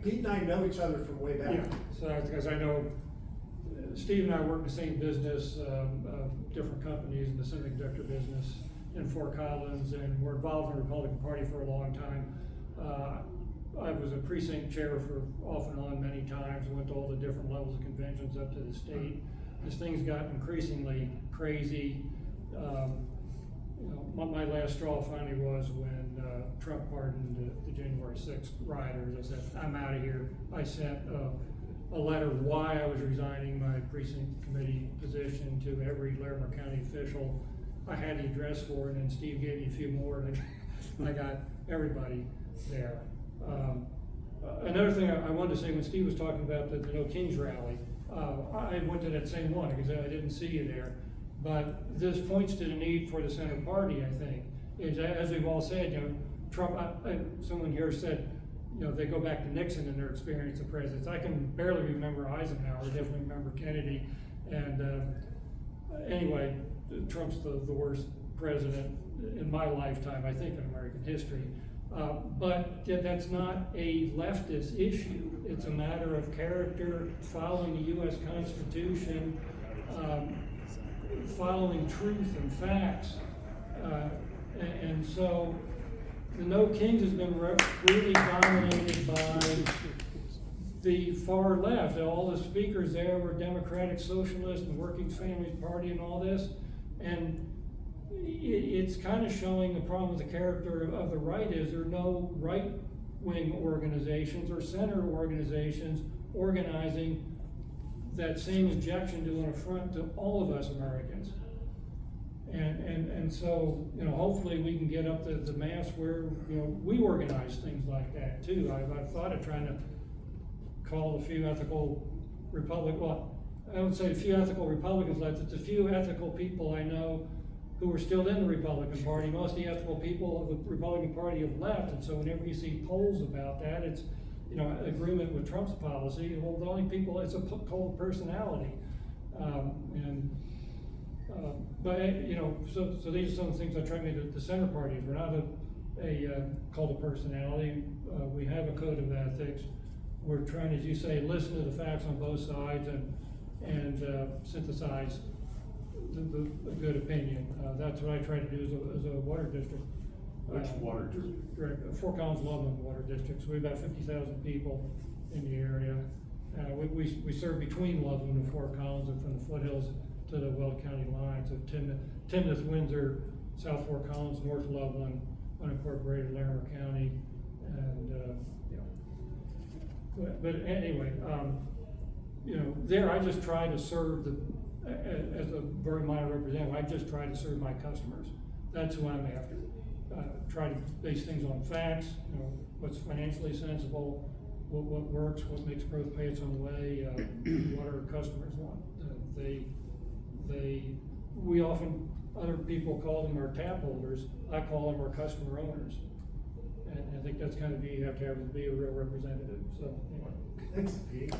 Pete and I know each other from way back. Yeah, so because I know Steve and I work in the same business, different companies in the semiconductor business in Fort Collins, and we're involved in the Republican Party for a long time. I was a precinct chair for off and on many times, went to all the different levels of conventions up to the state. As things got increasingly crazy, you know, my last straw finally was when Trump pardoned the January 6th rioters. I said, I'm out of here. I sent a letter why I was resigning my precinct committee position to every Larimer County official. I had the address for it, and Steve gave me a few more, and I got everybody there. Another thing I wanted to say, when Steve was talking about the No Kings rally, I went to that same one because I didn't see you there. But this points to the need for the center party, I think. Is, as we've all said, you know, Trump, someone here said, you know, they go back to Nixon in their experience of presidents. I can barely remember Eisenhower, definitely remember Kennedy. And anyway, Trump's the worst president in my lifetime, I think, in American history. But that's not a leftist issue. It's a matter of character, following the U.S. Constitution, following truth and facts. And so the No Kings has been really dominated by the far left. All the speakers there were Democratic Socialists and Working Families Party and all this. And it's kind of showing the problem with the character of the right is there are no right-wing organizations or center organizations organizing that same objection to an affront to all of us Americans. And so, you know, hopefully we can get up to the mass where, you know, we organize things like that too. I've thought of trying to call a few ethical well, I would say a few ethical Republicans left. It's a few ethical people I know who are still in the Republican Party. Most of the ethical people of the Republican Party have left, and so whenever you see polls about that, it's, you know, agreement with Trump's policy. Well, the only people, it's a cold personality. But you know, so these are some of the things I try to make the center parties. We're not a cult of personality. We have a code of ethics. We're trying, as you say, listen to the facts on both sides and synthesize a good opinion. That's what I try to do as a water district. Which water district? Direct, Fort Collins Loveland Water District. So we have about 50,000 people in the area. We serve between Loveland and Fort Collins, and from the foothills to the Weld County line. So Timnath, Windsor, South Fort Collins, North Loveland, unincorporated Larimer County, and you know. But anyway, you know, there I just try to serve as a very minor representative. I just try to serve my customers. That's who I'm after. Try to base things on facts. You know, what's financially sensible, what works, what makes growth pay its own way. What our customers want. We often, other people call them our tap holders. I call them our customer owners. And I think that's kind of you have to be a real representative. So anyway. Thanks, Pete.